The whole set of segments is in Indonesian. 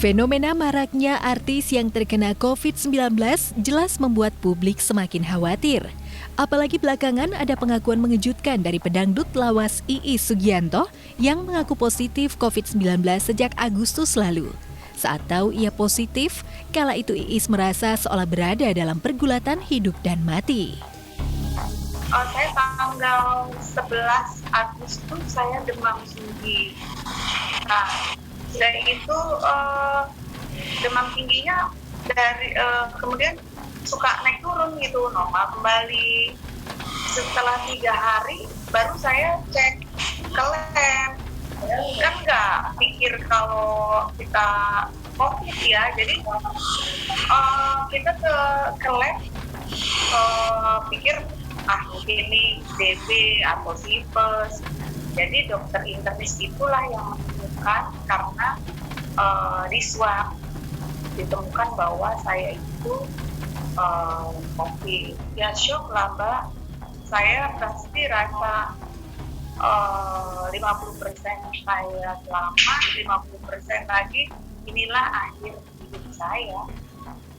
Fenomena maraknya artis yang terkena COVID-19 jelas membuat publik semakin khawatir. Apalagi belakangan ada pengakuan mengejutkan dari pedangdut lawas Iis Sugianto yang mengaku positif COVID-19 sejak Agustus lalu. Saat tahu ia positif, kala itu Iis merasa seolah berada dalam pergulatan hidup dan mati. Saya tanggal 11 Agustus saya demam tinggi. Nah, dari itu demam tingginya dari kemudian suka naik turun gitu, normal kembali. Setelah 3 hari baru saya cek ke lab. Kan nggak pikir kalau kita COVID ya, jadi kita ke lab pikir mungkin ini DB atau tipes. Jadi dokter internis itulah yang menemukan karena di swab ditemukan bahwa saya itu COVID. Ya shock lah Mbak, saya pasti rasa 50% saya selamat, 50% lagi inilah akhir hidup saya.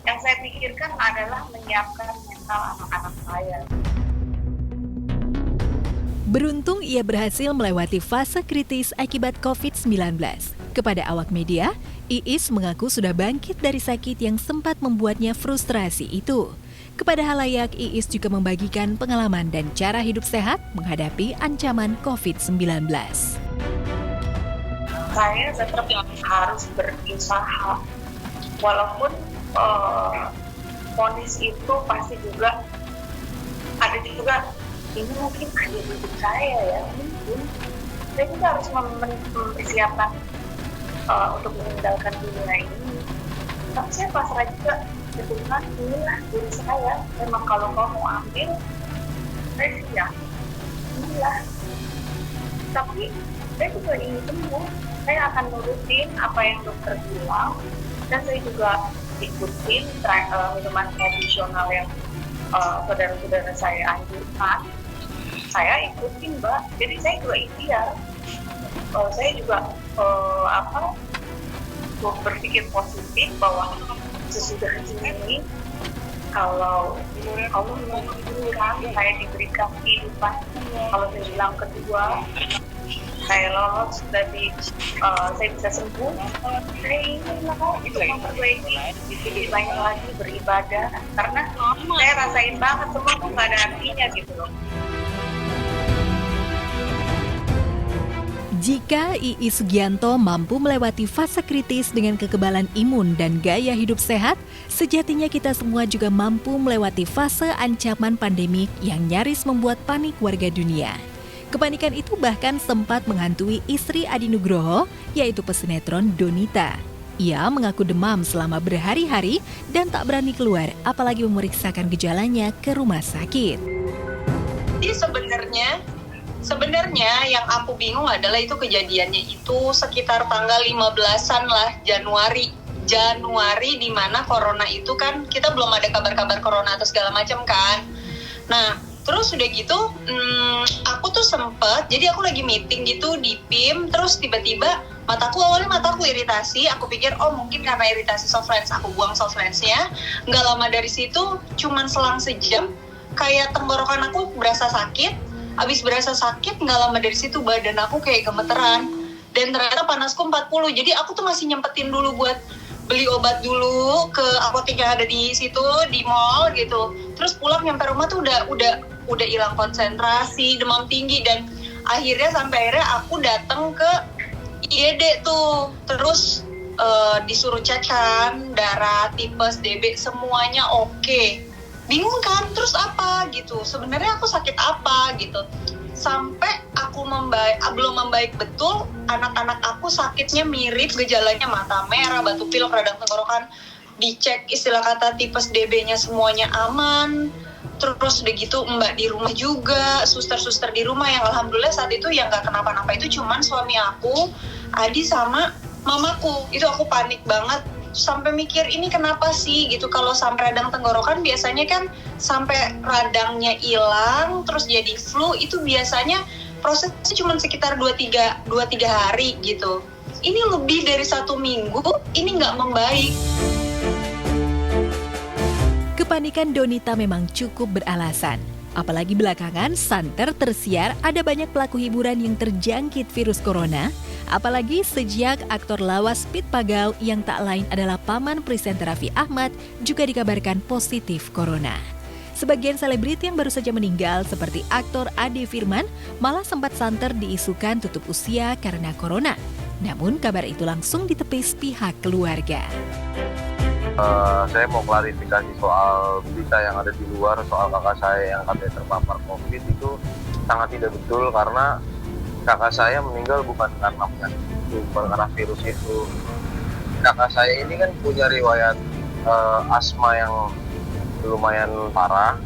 Yang saya pikirkan adalah menyiapkan mental anak-anak saya. Beruntung ia berhasil melewati fase kritis akibat COVID-19. Kepada awak media, Iis mengaku sudah bangkit dari sakit yang sempat membuatnya frustrasi itu. Kepada halayak, Iis juga membagikan pengalaman dan cara hidup sehat menghadapi ancaman COVID-19. Saya tetap harus berusaha, walaupun vonis itu pasti juga ada juga. Ini mungkin akhir hidup saya ya, mungkin saya juga harus mempersiapkan untuk meninggalkan dunia ini. Tapi saya pasrah juga, Tuhan inilah diri saya. Memang kalau kau mau ambil, saya siap. Inilah. Tapi saya juga ingin sembuh. Saya akan nurutin apa yang dokter bilang, dan saya juga ikutin minuman tradisional yang saudara-saudara saya anjurkan. Saya ikutin Mbak, jadi saya juga ikhtiar. Saya juga berpikir positif bahwa sesudah ini kalau Allah mengizinkan saya diberikan kehidupan, kalau menjelang kedua saya lolos dari saya bisa sembuh, saya ingin memperbaiki lebih banyak lagi beribadah, karena saya rasain banget semua tuh nggak ada artinya gitu loh. Jika Iis Sugianto mampu melewati fase kritis dengan kekebalan imun dan gaya hidup sehat, sejatinya kita semua juga mampu melewati fase ancaman pandemik yang nyaris membuat panik warga dunia. Kepanikan itu bahkan sempat menghantui istri Adi Nugroho, yaitu pesinetron Donita. Ia mengaku demam selama berhari-hari dan tak berani keluar, apalagi memeriksakan gejalanya ke rumah sakit. Jadi sebenarnya yang aku bingung adalah itu kejadiannya itu sekitar tanggal 15-an lah Januari di mana corona itu kan kita belum ada kabar-kabar corona atau segala macam kan. Nah, terus udah gitu aku tuh sempet, jadi aku lagi meeting gitu di PIM, terus tiba-tiba awalnya mataku iritasi, aku pikir mungkin karena iritasi soft lens, aku buang soft lensnya. Nggak lama dari situ, cuman selang sejam, kayak tenggorokan aku berasa sakit. Abis berasa sakit, nggak lama dari situ badan aku kayak gemeteran. Dan ternyata panasku 40, jadi aku tuh masih nyempetin dulu buat beli obat dulu ke apotek yang ada di situ, di mall gitu. Terus pulang nyampe rumah tuh udah hilang konsentrasi, demam tinggi, dan akhirnya aku datang ke IGD tuh. Terus disuruh cek kan darah, tipes, DB, semuanya oke. Bingung kan, terus apa gitu, sebenarnya aku sakit apa gitu, sampai aku belum membaik betul, anak-anak aku sakitnya mirip, gejalanya mata merah, batuk pilek, radang tenggorokan, dicek istilah kata tipes DB-nya semuanya aman. Terus udah gitu mbak di rumah juga, suster-suster di rumah yang alhamdulillah saat itu yang gak kenapa-napa itu cuman suami aku, Adi sama mamaku. Itu aku panik banget, sampai mikir ini kenapa sih gitu, kalau sampai radang tenggorokan biasanya kan sampai radangnya hilang terus jadi flu, itu biasanya prosesnya cuma sekitar 2-3 hari gitu. ini lebih dari 1 minggu, ini nggak membaik. Kepanikan Donita memang cukup beralasan. Apalagi belakangan santer tersiar ada banyak pelaku hiburan yang terjangkit virus corona. Apalagi sejak aktor lawas Pit Pagau yang tak lain adalah paman presenter Raffi Ahmad juga dikabarkan positif corona. Sebagian selebriti yang baru saja meninggal seperti aktor Ade Firman malah sempat santer diisukan tutup usia karena corona. Namun kabar itu langsung ditepis pihak keluarga. Saya mau klarifikasi soal berita yang ada di luar soal kakak saya yang katanya terpapar COVID itu sangat tidak betul, karena kakak saya meninggal bukan karena penyakit itu, bukan karena virus itu. Kakak saya ini kan punya riwayat asma yang lumayan parah,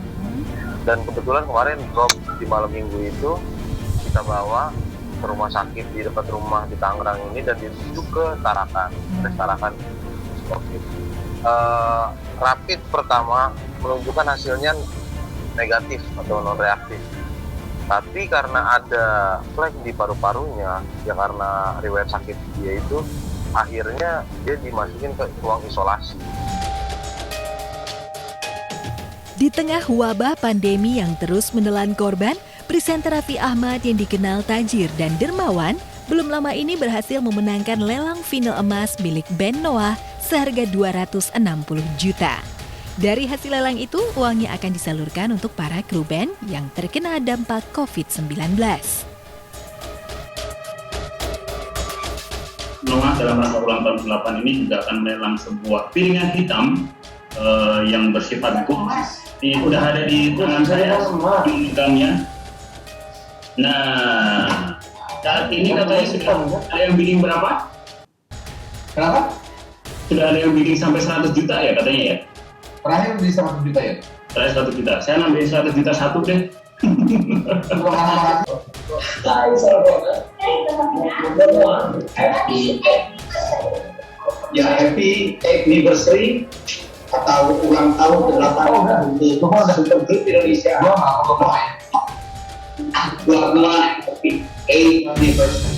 dan kebetulan kemarin drop di malam minggu itu kita bawa ke rumah sakit di dekat rumah di Tangerang ini dan dirujuk ke Tarakan, Tarakan COVID. Rapid pertama menunjukkan hasilnya negatif atau non reaktif, tapi karena ada flek di paru-parunya ya karena riwayat sakit dia itu, akhirnya dia dimasukin ke ruang isolasi. Di tengah wabah pandemi yang terus menelan korban, presenter Raffi Ahmad yang dikenal tajir dan dermawan belum lama ini berhasil memenangkan lelang vinyl emas milik band Noah seharga 260 juta. Dari hasil lelang itu, uangnya akan disalurkan untuk para kru band yang terkena dampak COVID-19. Noah dalam rangka ulang tahun ke-8 ini juga akan melelang sebuah piringan hitam yang bersifat gold. Ini udah ada di tangan saya memegangnya. Nah, saat ini katanya sudah ada yang bidding berapa? Kenapa? Sudah ada yang bidding sampai 100 juta ya katanya ya? Terakhir beli 100 juta ya? Terakhir 100 juta. Saya nambah 100 juta satu deh. Happy anniversary atau ulang tahun ke-8 Super Group Indonesia. Happy anniversary.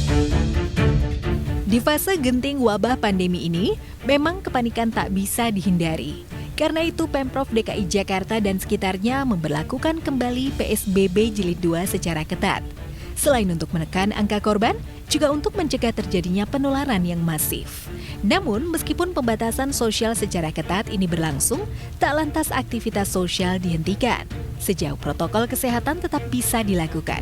Di fase genting wabah pandemi ini, memang kepanikan tak bisa dihindari. Karena itu Pemprov DKI Jakarta dan sekitarnya memberlakukan kembali PSBB Jilid 2 secara ketat. Selain untuk menekan angka korban, juga untuk mencegah terjadinya penularan yang masif. Namun, meskipun pembatasan sosial secara ketat ini berlangsung, tak lantas aktivitas sosial dihentikan. Sejauh protokol kesehatan tetap bisa dilakukan.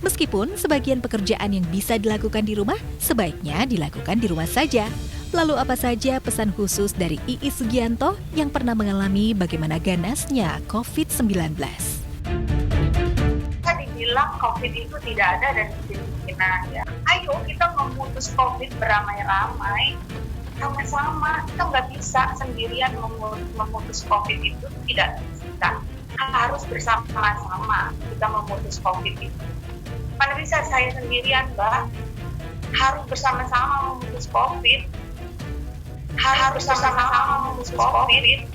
Meskipun sebagian pekerjaan yang bisa dilakukan di rumah, sebaiknya dilakukan di rumah saja. Lalu apa saja pesan khusus dari Iis Sugianto yang pernah mengalami bagaimana ganasnya COVID-19? Kita dibilang COVID itu tidak ada dan kemungkinan ya. Ayo kita memutus COVID beramai-ramai, sama-sama. Kita nggak bisa sendirian memutus COVID itu, tidak bisa. Harus bersama-sama kita memutus COVID itu. Mana bisa saya sendirian, Mbak? Harus bersama-sama memutus COVID. Harus bersama-sama memutus COVID.